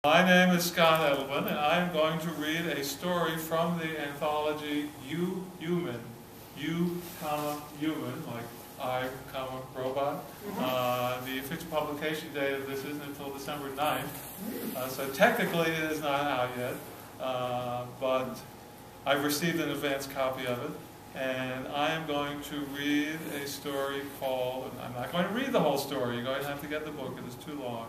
My name is Scott Edelman, and I am going to read a story from the anthology You, Human. You, human, like I, robot. The official publication date of this isn't until December 9th, so technically it is not out yet, but I've received an advance copy of it, and I am going to read a story called, I'm not going to read the whole story, you're going to have to get the book, it is too long.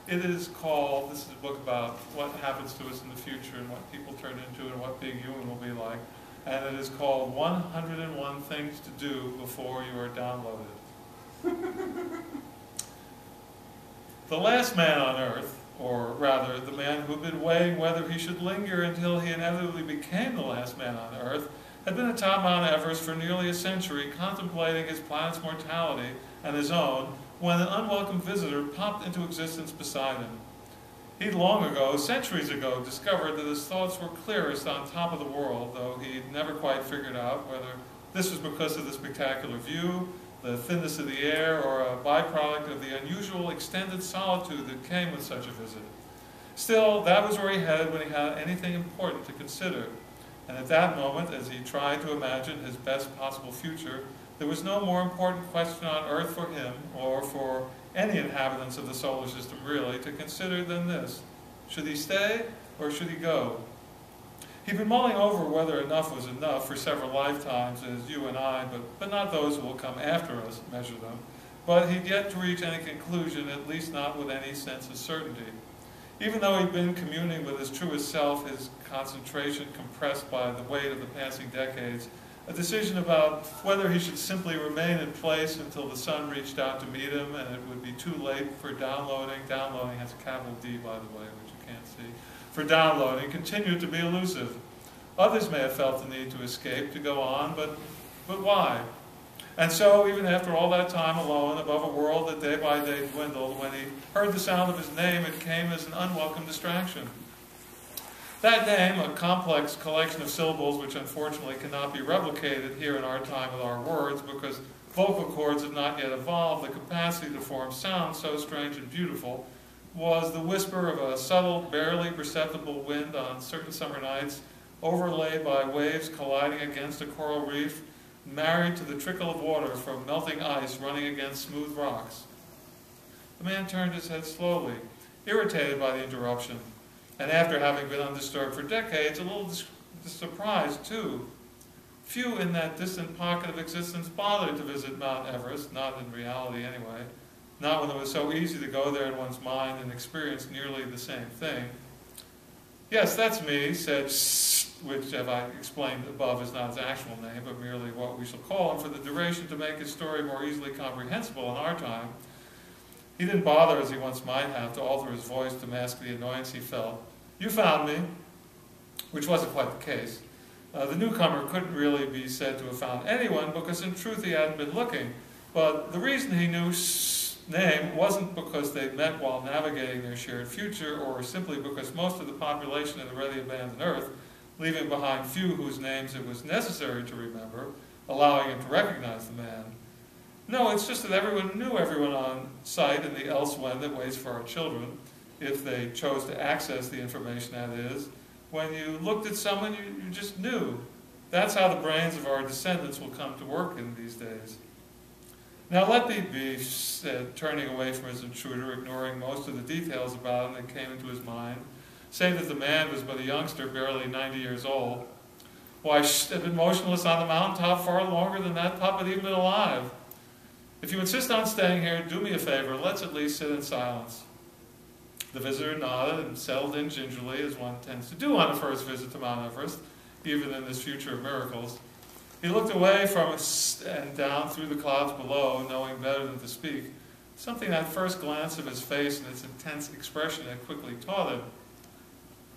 It is called, this is a book about what happens to us in the future and what people turn into and what being human will be like. And it is called 101 Things to Do Before You Are Downloaded. The last man on Earth, or rather the man who had been weighing whether he should linger until he inevitably became the last man on Earth, had been atop Mount Everest for nearly a century, contemplating his planet's mortality and his own, when an unwelcome visitor popped into existence beside him. He'd long ago, centuries ago, discovered that his thoughts were clearest on top of the world, though he'd never quite figured out whether this was because of the spectacular view, the thinness of the air, or a byproduct of the unusual extended solitude that came with such a visit. Still, that was where he headed when he had anything important to consider. And at that moment, as he tried to imagine his best possible future, there was no more important question on Earth for him, or for any inhabitants of the solar system really, to consider than this. Should he stay, or should he go? He'd been mulling over whether enough was enough for several lifetimes, as you and I, but not those who will come after us, measure them. But he'd yet to reach any conclusion, at least not with any sense of certainty. Even though he'd been communing with his truest self, his concentration compressed by the weight of the passing decades, a decision about whether he should simply remain in place until the sun reached out to meet him and it would be too late for downloading. Downloading has a capital D, by the way, which you can't see. For downloading continued to be elusive. Others may have felt the need to escape, to go on, but why? And so, even after all that time alone, above a world that day by day dwindled, when he heard the sound of his name, it came as an unwelcome distraction. That name, a complex collection of syllables which unfortunately cannot be replicated here in our time with our words because vocal cords have not yet evolved the capacity to form sounds so strange and beautiful, was the whisper of a subtle, barely perceptible wind on certain summer nights, overlaid by waves colliding against a coral reef, married to the trickle of water from melting ice running against smooth rocks. The man turned his head slowly, irritated by the interruption, and after having been undisturbed for decades, a little surprised too. Few in that distant pocket of existence bothered to visit Mount Everest, not in reality anyway, not when it was so easy to go there in one's mind and experience nearly the same thing. Yes, that's me, said which, as I explained above, is not his actual name, but merely what we shall call him for the duration to make his story more easily comprehensible in our time. He didn't bother, as he once might have, to alter his voice to mask the annoyance he felt. You found me, which wasn't quite the case. The newcomer couldn't really be said to have found anyone, because in truth he hadn't been looking. But the reason he knew name wasn't because they'd met while navigating their shared future, or simply because most of the population had already abandoned Earth, leaving behind few whose names it was necessary to remember, allowing him to recognize the man. No, it's just that everyone knew everyone on site in the else-when that waits for our children, if they chose to access the information, that is. When you looked at someone, you just knew. That's how the brains of our descendants will come to work in these days. Now let me be, said, turning away from his intruder, ignoring most of the details about him that came into his mind, saying that the man was but a youngster, barely 90 years old. Why, had been motionless on the mountaintop far longer than that pup had even been alive. If you insist on staying here, do me a favor, let's at least sit in silence. The visitor nodded and settled in gingerly, as one tends to do on a first visit to Mount Everest, even in this future of miracles. He looked away from us and down through the clouds below, knowing better than to speak, something that first glance of his face and its intense expression had quickly taught him.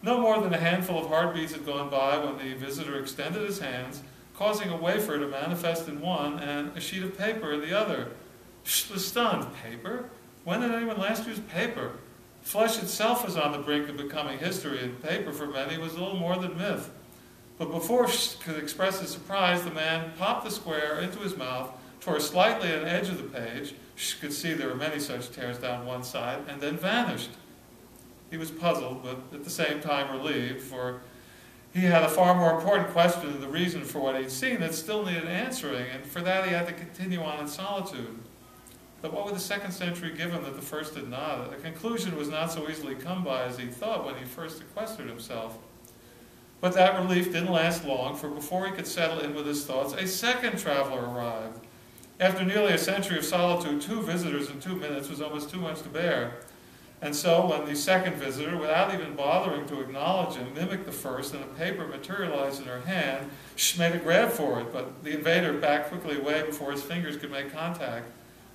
No more than a handful of heartbeats had gone by when the visitor extended his hands, causing a wafer to manifest in one and a sheet of paper in the other. She was stunned. Paper? When did anyone last use paper? Flesh itself was on the brink of becoming history, and paper for many was little more than myth. But before she could express his surprise, the man popped the square into his mouth, tore slightly at an edge of the page, she could see there were many such tears down one side, and then vanished. He was puzzled, but at the same time relieved, for he had a far more important question than the reason for what he'd seen that still needed answering, and for that he had to continue on in solitude. But what would the second century give him that the first did not? A conclusion was not so easily come by as he thought when he first sequestered himself. But that relief didn't last long, for before he could settle in with his thoughts, a second traveler arrived. After nearly a century of solitude, 2 visitors in 2 minutes was almost too much to bear. And so when the second visitor, without even bothering to acknowledge him, mimicked the first, and a paper materialized in her hand, she made a grab for it, but the invader backed quickly away before his fingers could make contact.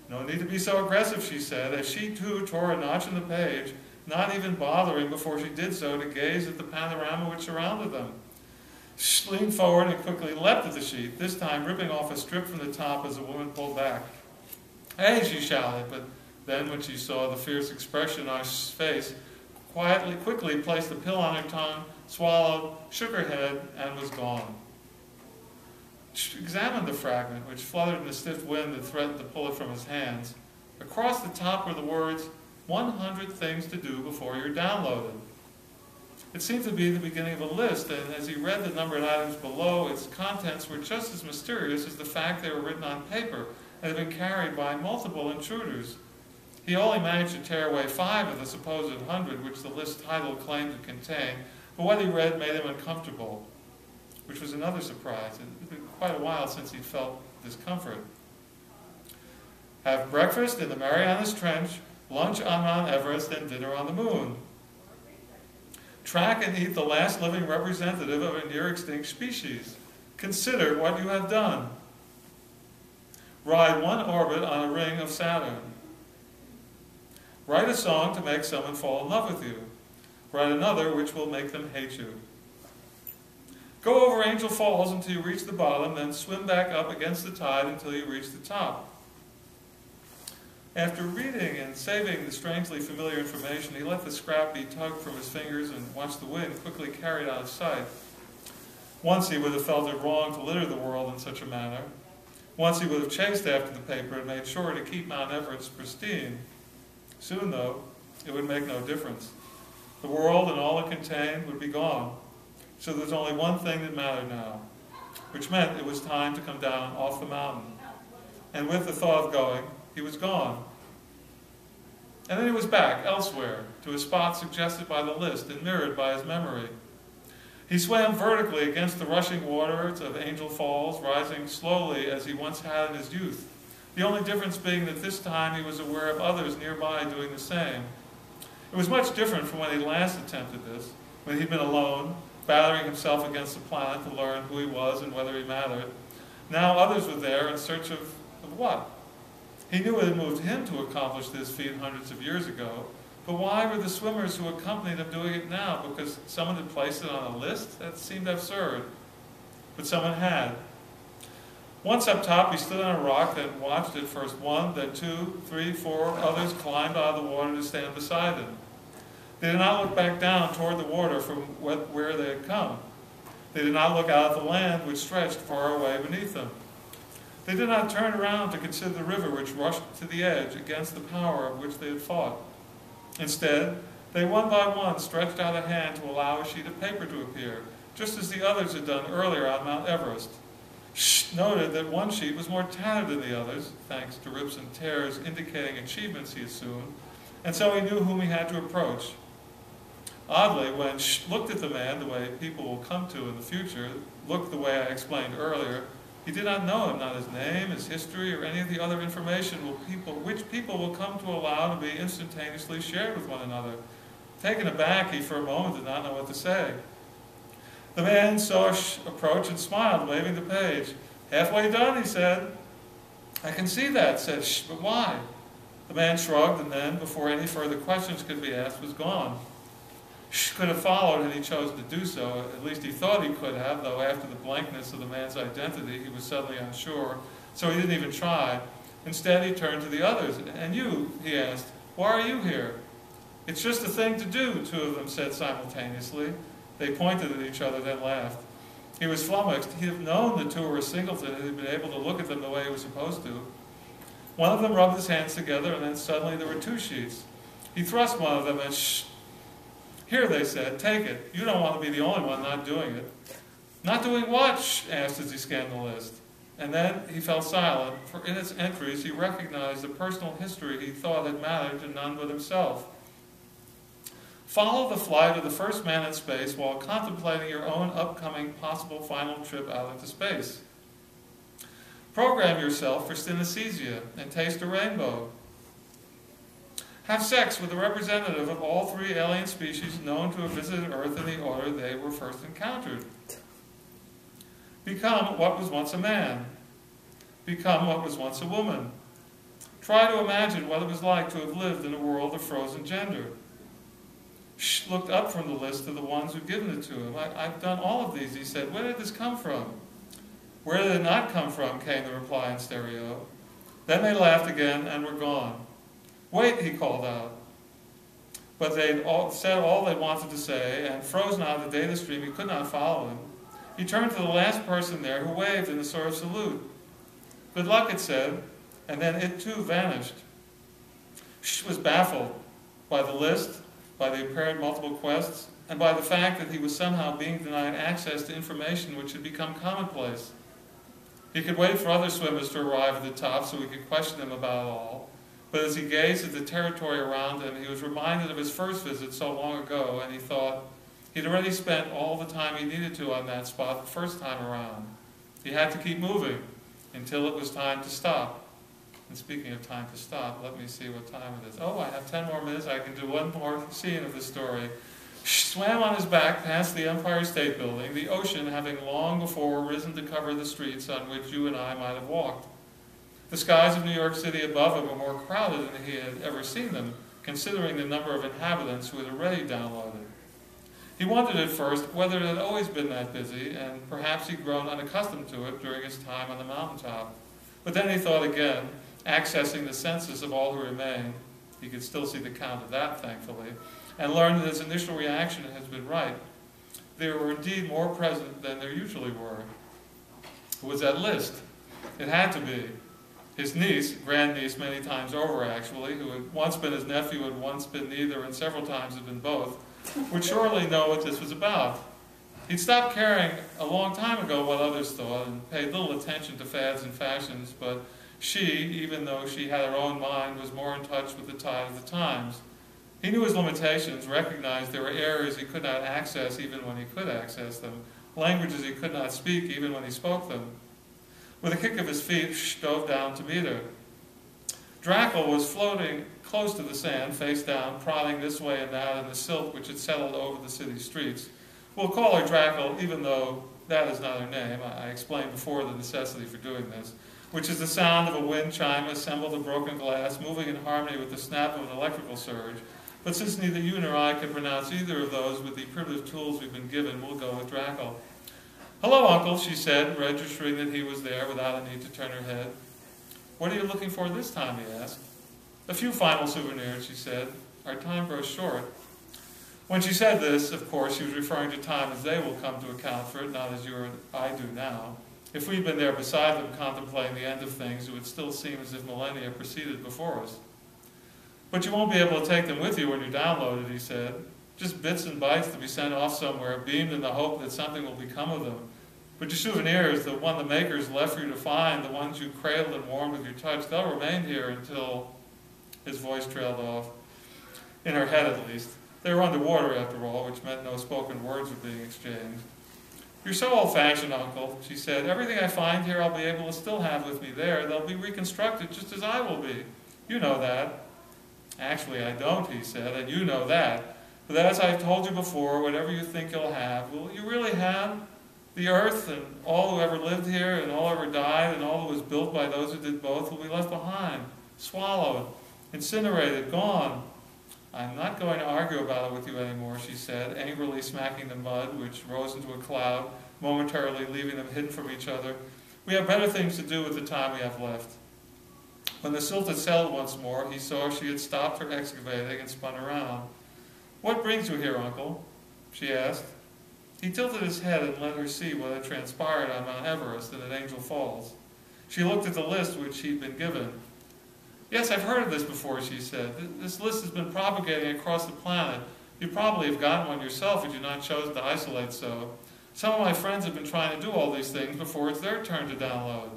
"No need to be so aggressive," she said, as she too tore a notch in the page, not even bothering before she did so to gaze at the panorama which surrounded them. She leaned forward and quickly leapt at the sheet, this time ripping off a strip from the top as the woman pulled back. "Hey!" she shouted, but then when she saw the fierce expression on his face, quickly placed the pill on her tongue, swallowed, shook her head, and was gone. She examined the fragment, which fluttered in the stiff wind that threatened to pull it from his hands. Across the top were the words, 100 things to do before you're downloaded. It seemed to be the beginning of a list, and as he read the numbered items below, its contents were just as mysterious as the fact they were written on paper and had been carried by multiple intruders. He only managed to tear away 5 of the supposed 100 which the list title claimed to contain, but what he read made him uncomfortable, which was another surprise. It had been quite a while since he felt discomfort. Have breakfast in the Marianas Trench, lunch on Mount Everest, and dinner on the moon. Track and eat the last living representative of a near-extinct species. Consider what you have done. Ride 1 orbit on a ring of Saturn. Write a song to make someone fall in love with you. Write another which will make them hate you. Go over Angel Falls until you reach the bottom, then swim back up against the tide until you reach the top. After reading and saving the strangely familiar information, he let the scrap be tugged from his fingers and watched the wind quickly carry it out of sight. Once he would have felt it wrong to litter the world in such a manner. Once he would have chased after the paper and made sure to keep Mount Everest pristine. Soon, though, it would make no difference. The world and all it contained would be gone. So there was only one thing that mattered now, which meant it was time to come down off the mountain. And with the thought of going, he was gone. And then he was back elsewhere, to a spot suggested by the list and mirrored by his memory. He swam vertically against the rushing waters of Angel Falls, rising slowly as he once had in his youth. The only difference being that this time he was aware of others nearby doing the same. It was much different from when he last attempted this, when he'd been alone, battering himself against the planet to learn who he was and whether he mattered. Now others were there in search of what? He knew it had moved him to accomplish this feat hundreds of years ago, but why were the swimmers who accompanied him doing it now? Because someone had placed it on a list? That seemed absurd. But someone had. Once up top, he stood on a rock and watched at first 1, then 2, 3, 4 others climbed out of the water to stand beside him. They did not look back down toward the water from where they had come. They did not look out at the land which stretched far away beneath them. They did not turn around to consider the river which rushed to the edge against the power of which they had fought. Instead, they one by one stretched out a hand to allow a sheet of paper to appear, just as the others had done earlier on Mount Everest. Noted that one sheet was more tattered than the others, thanks to rips and tears indicating achievements he assumed, and so he knew whom he had to approach. Oddly, when looked at the man the way people will come to in the future, looked the way I explained earlier, he did not know him, not his name, his history, or any of the other information which people will come to allow to be instantaneously shared with one another. Taken aback, he for a moment did not know what to say. The man saw us approach and smiled, waving the page. "Halfway done," he said. "I can see that," said Shh, "but why?" The man shrugged, and then, before any further questions could be asked, was gone. Shh could have followed had he chosen to do so. At least he thought he could have, though after the blankness of the man's identity, he was suddenly unsure, so he didn't even try. Instead, he turned to the others. "And you," he asked, "why are you here?" "It's just a thing to do," 2 of them said simultaneously. They pointed at each other, then laughed. He was flummoxed. He'd have known the 2 were a singleton and he'd been able to look at them the way he was supposed to. One of them rubbed his hands together, and then suddenly there were 2 sheets. He thrust one of them and Here, they said, take it. You don't want to be the only one not doing it. Not doing what? Asked as he scanned the list. And then he fell silent, for in its entries he recognized the personal history he thought had mattered to none but himself. Follow the flight of the first man in space while contemplating your own upcoming possible final trip out into space. Program yourself for synesthesia and taste a rainbow. Have sex with a representative of all 3 alien species known to have visited Earth in the order they were first encountered. Become what was once a man. Become what was once a woman. Try to imagine what it was like to have lived in a world of frozen gender. Looked up from the list of the ones who'd given it to him. I've done all of these, he said. Where did this come from? Where did it not come from, came the reply in stereo. Then they laughed again and were gone. Wait, he called out. But they'd said all they wanted to say, and frozen out of the data stream, he could not follow him. He turned to the last person there, who waved in a sort of salute. Good luck, it said, and then it too vanished. Was baffled by the list, by the apparent multiple quests, and by the fact that he was somehow being denied access to information which had become commonplace. He could wait for other swimmers to arrive at the top so he could question them about it all, but as he gazed at the territory around him, he was reminded of his first visit so long ago, and he thought he'd already spent all the time he needed to on that spot the first time around. He had to keep moving until it was time to stop. And speaking of time to stop, let me see what time it is. Oh, I have 10 more minutes. I can do one more scene of the story. Swam on his back past the Empire State Building, the ocean having long before risen to cover the streets on which you and I might have walked. The skies of New York City above him were more crowded than he had ever seen them, considering the number of inhabitants who had already downloaded. He wondered at first whether it had always been that busy, and perhaps he'd grown unaccustomed to it during his time on the mountaintop. But then he thought again, accessing the census of all who remained, he could still see the count of that, thankfully, and learned that his initial reaction had been right. There were indeed more present than there usually were. It was that list. It had to be. His niece, grandniece many times over actually, who had once been his nephew, had once been neither, and several times had been both, would surely know what this was about. He'd stopped caring a long time ago what others thought and paid little attention to fads and fashions, but she, even though she had her own mind, was more in touch with the tide of the times. He knew his limitations, recognized there were areas he could not access even when he could access them, languages he could not speak even when he spoke them. With a kick of his feet, dove down to meet her. Drackle was floating close to the sand, face down, prodding this way and that in the silt which had settled over the city streets. We'll call her Drackle, even though that is not her name. I explained before the necessity for doing this, which is the sound of a wind chime assembled of broken glass, moving in harmony with the snap of an electrical surge. But since neither you nor I can pronounce either of those with the primitive tools we've been given, we'll go with Drackle. Hello, Uncle, she said, registering that he was there without a need to turn her head. What are you looking for this time, he asked. A few final souvenirs, she said. Our time grows short. When she said this, of course, she was referring to time as they will come to account for it, not as you or I do now. If we'd been there beside them contemplating the end of things, it would still seem as if millennia proceeded before us. But you won't be able to take them with you when you download it, he said. Just bits and bytes to be sent off somewhere, beamed in the hope that something will become of them. But your souvenirs, the one the makers left for you to find, the ones you cradled and warmed with your touch, they'll remain here until... His voice trailed off, in her head at least. They were underwater, after all, which meant no spoken words were being exchanged. You're so old-fashioned, Uncle, she said. Everything I find here I'll be able to still have with me there. They'll be reconstructed just as I will be. You know that. Actually, I don't, he said, and you know that. But as I've told you before, whatever you think you'll have, will you really have? The earth and all who ever lived here and all who ever died and all who was built by those who did both will be left behind, swallowed, incinerated, gone. I'm not going to argue about it with you anymore, she said, angrily smacking the mud, which rose into a cloud, momentarily leaving them hidden from each other. We have better things to do with the time we have left. When the silt had settled once more, he saw she had stopped her excavating and spun around. What brings you here, Uncle? She asked. He tilted his head and let her see what had transpired on Mount Everest and at Angel Falls. She looked at the list which he'd been given. Yes, I've heard of this before, she said. This list has been propagating across the planet. You probably have gotten one yourself had you not chosen to isolate so. Some of my friends have been trying to do all these things before it's their turn to download.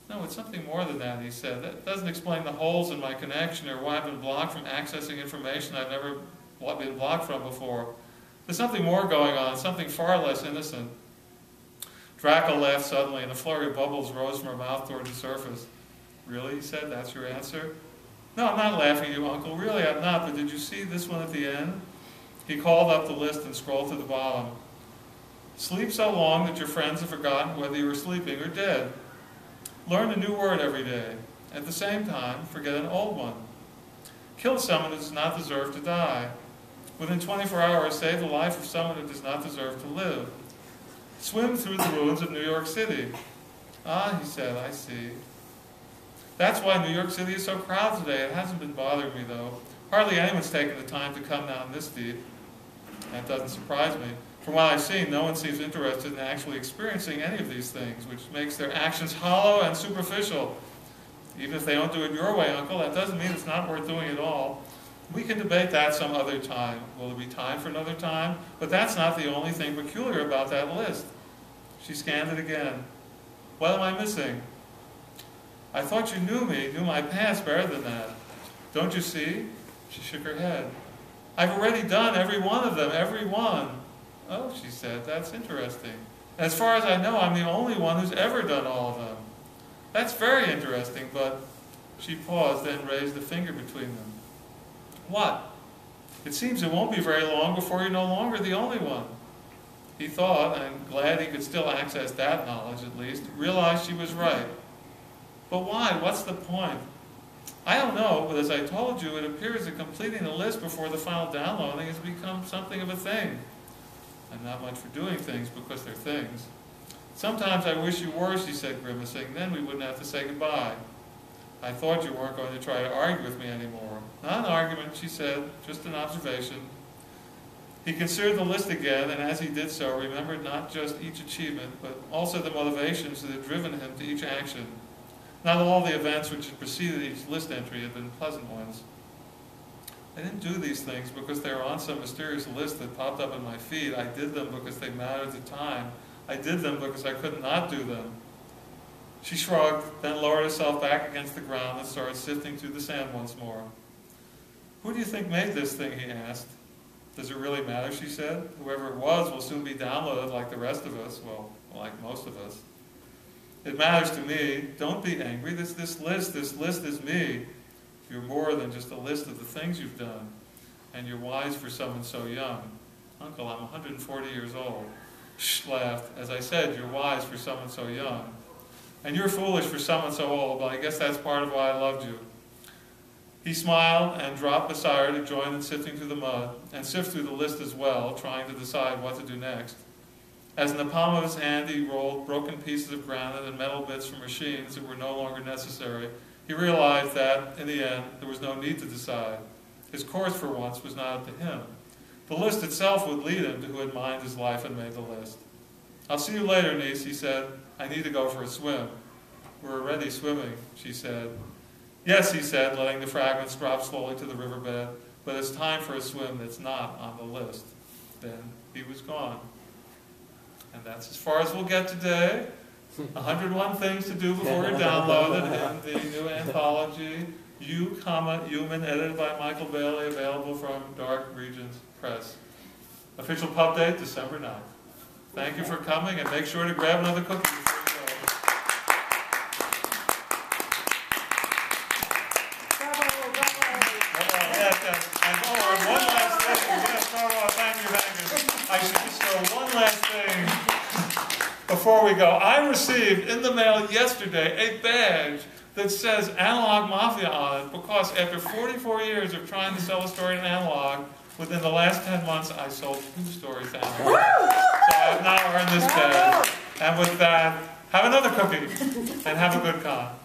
No, it's something more than that, he said. That doesn't explain the holes in my connection or why I've been blocked from accessing information I've never been blocked from before. There's something more going on, something far less innocent. Draco laughed suddenly, and a flurry of bubbles rose from her mouth toward the surface. Really, he said, that's your answer? No, I'm not laughing at you, Uncle. Really, I'm not, but did you see this one at the end? He called up the list and scrolled to the bottom. Sleep so long that your friends have forgotten whether you were sleeping or dead. Learn a new word every day. At the same time, forget an old one. Kill someone who does not deserve to die. Within 24 hours, save the life of someone who does not deserve to live. Swim through the ruins of New York City. Ah, he said, I see. That's why New York City is so crowded today. It hasn't been bothering me, though. Hardly anyone's taken the time to come down this deep. That doesn't surprise me. From what I've seen, no one seems interested in actually experiencing any of these things, which makes their actions hollow and superficial. Even if they don't do it your way, Uncle, that doesn't mean it's not worth doing at all. We can debate that some other time. Will there be time for another time? But that's not the only thing peculiar about that list. She scanned it again. What am I missing? I thought you knew me, knew my past better than that. Don't you see? She shook her head. I've already done every one of them, every one. Oh, she said, that's interesting. As far as I know, I'm the only one who's ever done all of them. That's very interesting, but... She paused, then raised a finger between them. What? It seems it won't be very long before you're no longer the only one. He thought, and glad he could still access that knowledge at least, realized she was right. But why? What's the point? I don't know, but as I told you, it appears that completing the list before the final downloading has become something of a thing. I'm not much for doing things because they're things. Sometimes I wish you were, she said, grimacing. Then we wouldn't have to say goodbye. I thought you weren't going to try to argue with me anymore. Not an argument, she said, just an observation. He considered the list again, and as he did so, remembered not just each achievement, but also the motivations that had driven him to each action. Not all the events which had preceded each list entry had been pleasant ones. I didn't do these things because they were on some mysterious list that popped up in my feed. I did them because they mattered at the time. I did them because I could not do them. She shrugged, then lowered herself back against the ground and started sifting through the sand once more. Who do you think made this thing, he asked. Does it really matter, she said. Whoever it was will soon be downloaded like the rest of us, well, like most of us. It matters to me. Don't be angry. This list is me. You're more than just a list of the things you've done. And you're wise for someone so young. Uncle, I'm 140 years old. Shh, laughed. As I said, you're wise for someone so young. And you're foolish for someone so old, but I guess that's part of why I loved you. He smiled and dropped beside her to join in sifting through the mud, and sift through the list as well, trying to decide what to do next. As in the palm of his hand he rolled broken pieces of granite and metal bits from machines that were no longer necessary, he realized that, in the end, there was no need to decide. His course, for once, was not up to him. The list itself would lead him to who had mined his life and made the list. I'll see you later, niece, he said. I need to go for a swim. We're already swimming, she said. Yes, he said, letting the fragments drop slowly to the riverbed, but it's time for a swim that's not on the list. Then he was gone. And that's as far as we'll get today. 101 Things to Do Before You're Downloaded in the new anthology, You, Human, edited by Michael Bailey, available from Dark Regions Press. Official pub date, December 9th. Thank you for coming, and make sure to grab another cookie before you go. Yes. And one last thing. Yes, thank you. I should just throw one last thing before we go. I received in the mail yesterday a badge that says Analog Mafia on it because after 44 years of trying to sell a story in analog, within the last 10 months I sold 2 stories to analog. So I have now earned this badge. And with that, have another cookie and have a good con.